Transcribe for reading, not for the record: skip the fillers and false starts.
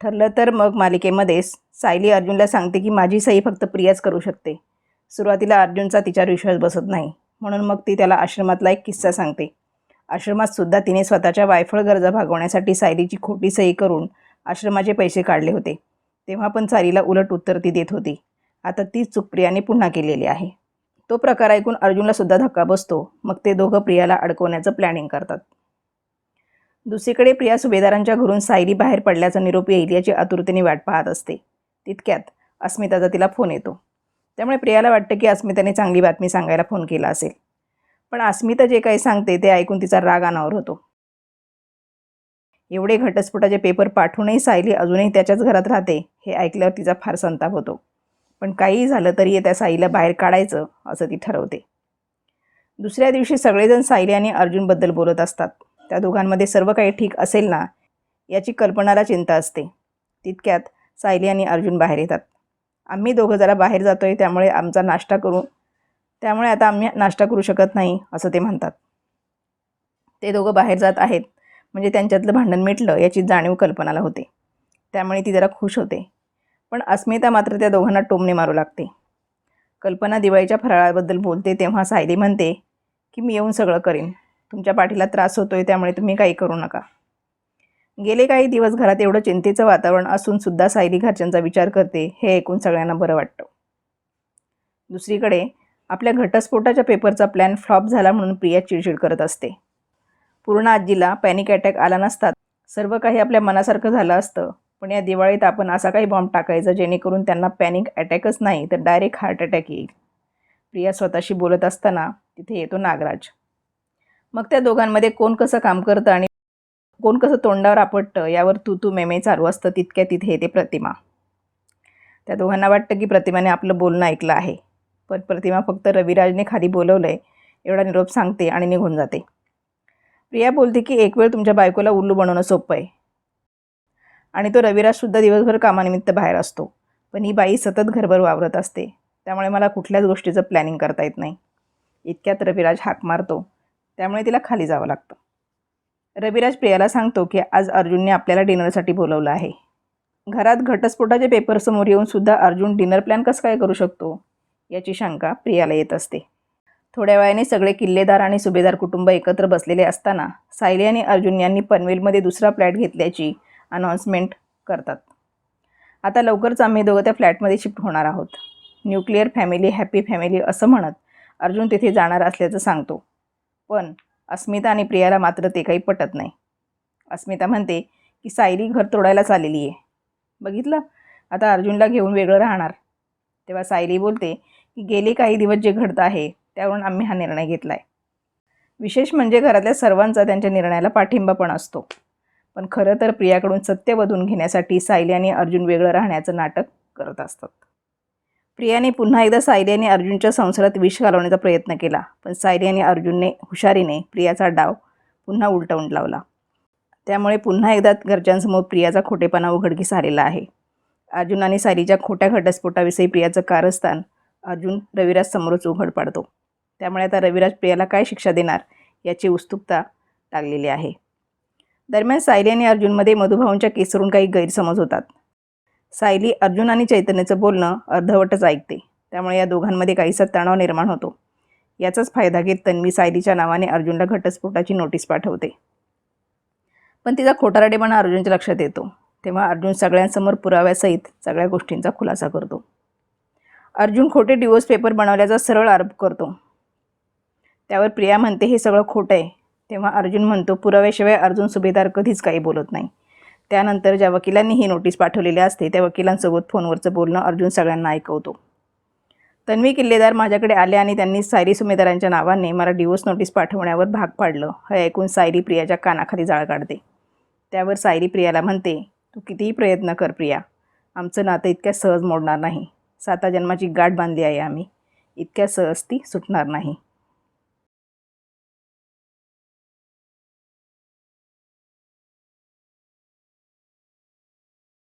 ठरलं तर मग मालिकेमध्येच सायली अर्जुनला सांगते की माझी सही फक्त प्रियाच करू शकते. सुरुवातीला अर्जुनचा तिच्यावर विश्वास बसत नाही, म्हणून मग ती त्याला आश्रमातला एक किस्सा सांगते. आश्रमात सुद्धा तिने स्वतःच्या वायफळ गरजा भागवण्यासाठी सायलीची खोटी सही करून आश्रमाचे पैसे काढले होते. तेव्हा पण सायलीला उलट उत्तर ती देत होती. आता तीच चूक प्रियाने पुन्हा केलेली आहे. तो प्रकार ऐकून अर्जुनला सुद्धा धक्का बसतो. मग ते दोघं प्रियाला अडकवण्याचं प्लॅनिंग करतात. दुसरीकडे प्रिया सुभेदारांच्या घरून सायली बाहेर पडल्याचा निरोप येईल याची आतुरतेने वाट पाहत असते. तितक्यात अस्मिताचा तिला फोन येतो. त्यामुळे प्रियाला वाटतं की अस्मिताने चांगली बातमी सांगायला फोन केला असेल. पण अस्मिता जे काही सांगते ते ऐकून तिचा राग अनावर होतो. एवढे घटस्फोटाचे पेपर पाठवूनही सायली अजूनही त्याच्याच घरात राहते हे ऐकल्यावर तिचा फार संताप होतो. पण काहीही झालं तरी त्या सायलीला बाहेर काढायचं असं ती ठरवते. दुसऱ्या दिवशी सगळेजण सायली आणि अर्जुनबद्दल बोलत असतात. त्या दोघांमध्ये सर्व काही ठीक असेल ना याची कल्पनाला चिंता असते. तितक्यात सायली आणि अर्जुन बाहेर येतात. आम्ही दोघं जरा बाहेर जातोय त्यामुळे आता आम्ही नाश्ता करू शकत नाही असं ते म्हणतात. ते दोघं बाहेर जात आहेत म्हणजे त्यांच्यातलं भांडण मिटलं याची जाणीव कल्पनाला होते. त्यामुळे ती जरा खुश होते. पण अस्मिता मात्र त्या दोघांना टोमणे मारू लागते. कल्पना दिवाळीच्या फराळाबद्दल बोलते तेव्हा सायली म्हणते की मी येऊन सगळं करीन. तुमच्या पाठीला त्रास होतोय त्यामुळे तुम्ही काही करू नका. गेले काही दिवस घरात एवढं चिंतेचं वातावरण असून सुद्धा सायली घरच्यांचा विचार करते हे ऐकून सगळ्यांना बरं वाटतं. दुसरीकडे आपल्या घटस्फोटाच्या पेपरचा प्लॅन फ्लॉप झाला म्हणून प्रिया चिडचिड करत असते. पूर्ण आजीला पॅनिक अटॅक आला नसतात, सर्व काही आपल्या मनासारखं झालं असतं. पण या दिवाळीत आपण असा काही बॉम्ब टाकायचा जेणेकरून त्यांना पॅनिक अटॅकच नाही तर डायरेक्ट हार्ट अटॅक येईल. प्रिया स्वतःशी बोलत असताना तिथे येतो नागराज. मग त्या दोघांमध्ये कोण कसं काम करतं आणि कोण कसं तोंडावर आपटतं यावर तू मेमे चालू असतं. तितक्या तिथे येते प्रतिमा. त्या दोघांना वाटतं की प्रतिमाने आपलं बोलणं ऐकलं आहे. पण प्रतिमा फक्त रविराजने खाली बोलवलं आहे एवढा निरोप सांगते आणि निघून जाते. प्रिया बोलते की एक वेळ तुमच्या बायकोला उल्लू बनवणं सोपं आहे आणि तो रविराजसुद्धा दिवसभर कामानिमित्त बाहेर असतो. पण ही बाई सतत घरभर वावरत असते त्यामुळे मला कुठल्याच गोष्टीचं प्लॅनिंग करता येत नाही. इतक्यात रविराज हाक मारतो त्यामुळे तिला खाली जावं लागतं. रविराज प्रियाला सांगतो की आज अर्जुनने आपल्याला डिनरसाठी बोलवलं आहे. घरात घटस्फोटाचे पेपर समोर येऊन सुद्धा अर्जुन डिनर प्लॅन कसं काय करू शकतो याची शंका प्रियाला येत असते. थोड्या वेळाने सगळे किल्लेदार आणि सुभेदार कुटुंब एकत्र बसलेले असताना सायली आणि अर्जुन यांनी पनवेलमध्ये दुसरा फ्लॅट घेतल्याची अनाउन्समेंट करतात. आता लवकरच आम्ही दोघं त्या फ्लॅटमध्ये शिफ्ट होणार आहोत. न्यूक्लिअर फॅमिली हॅपी फॅमिली असं म्हणत अर्जुन तिथे जाणार असल्याचं सांगतो. पण अस्मिता आणि प्रियाला मात्र ते काही पटत नाही. अस्मिता म्हणते की सायली घर तोडायला चाललेली आहे. बघितलं, आता अर्जुनला घेऊन वेगळं राहणार. तेव्हा सायली बोलते की गेले काही दिवस जे घडतं आहे त्यावरून आम्ही हा निर्णय घेतला आहे. विशेष म्हणजे घरातल्या सर्वांचा त्यांच्या निर्णयाला पाठिंबा पण असतो. पण खरं तर प्रियाकडून सत्य वधून घेण्यासाठी सायली आणि अर्जुन वेगळं राहण्याचं नाटक करत असतात. प्रियाने पुन्हा एकदा सायली आणि अर्जुनच्या संसारात विष घालवण्याचा प्रयत्न केला. पण सायली आणि अर्जुनने हुशारीने प्रियाचा डाव पुन्हा उलटवून लावला. त्यामुळे पुन्हा एकदा घरच्यांसमोर प्रियाचा खोटेपणा उघडकीस आलेला आहे. अर्जुन आणि सायलीच्या खोट्या घटस्फोटाविषयी प्रियाचं कारस्थान अर्जुन रविराज समोरच उघड पाडतो. त्यामुळे आता रविराज प्रियाला काय शिक्षा देणार याची उत्सुकता लागलेली आहे. दरम्यान सायली आणि अर्जुनमध्ये मधुभाऊंच्या केसरून काही गैरसमज होतात. सायली अर्जुन आणि चैतन्याचं बोलणं अर्धवटच ऐकते. त्यामुळे या दोघांमध्ये काहीसा तणाव निर्माण होतो. याचाच फायदा घेत तन्वी सायलीच्या नावाने अर्जुनला घटस्फोटाची नोटीस पाठवते. पण तिचा खोटारडेपणा अर्जुनच्या लक्षात येतो. तेव्हा अर्जुन सगळ्यांसमोर पुराव्यासहित सगळ्या गोष्टींचा खुलासा करतो. अर्जुन खोटे डिवोर्स पेपर बनवल्याचा सरळ आरोप करतो. त्यावर प्रिया म्हणते हे सगळं खोटं आहे. तेव्हा अर्जुन म्हणतो पुराव्याशिवाय अर्जुन सुभेदार कधीच काही बोलत नाही. त्यानंतर ज्या वकिलांनी ही नोटीस पाठवलेली असते त्या वकिलांसोबत फोनवरचं बोलणं अर्जुन सगळ्यांना ऐकवतो. तन्वी किल्लेदार माझ्याकडे आले आणि त्यांनी सायली सुभेदारांच्या नावाने मला डिवोर्स नोटीस पाठवण्यावर भाग पाडलं हे ऐकून सायली प्रियाच्या कानाखाली जाळ काढते. त्यावर सायली प्रियाला म्हणते तू कितीही प्रयत्न कर प्रिया, आमचं नातं इतक्या सहज मोडणार नाही. 7 जन्माची गाठ बांधली आहे आम्ही, इतक्या सहज ती सुटणार नाही.